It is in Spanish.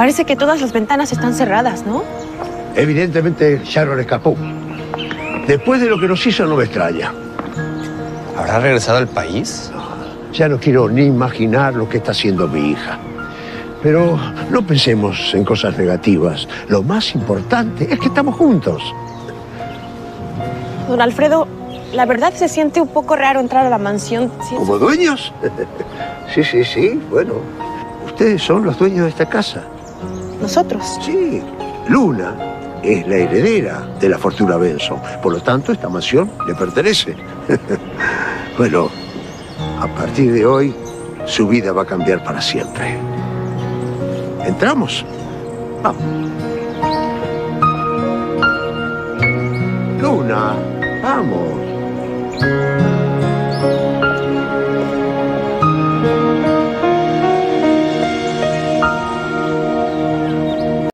Parece que todas las ventanas están cerradas, ¿no? Evidentemente, Sharon escapó. Después de lo que nos hizo, no me extraña. ¿Habrá regresado al país? Ya no quiero ni imaginar lo que está haciendo mi hija. Pero no pensemos en cosas negativas. Lo más importante es que estamos juntos. Don Alfredo, la verdad se siente un poco raro entrar a la mansión. ¿Como dueños? Sí. Bueno, ustedes son los dueños de esta casa. ¿Nosotros? Sí. Luna es la heredera de la fortuna Benson. Por lo tanto, esta mansión le pertenece. Bueno, a partir de hoy, su vida va a cambiar para siempre. ¿Entramos? Vamos. Luna, vamos.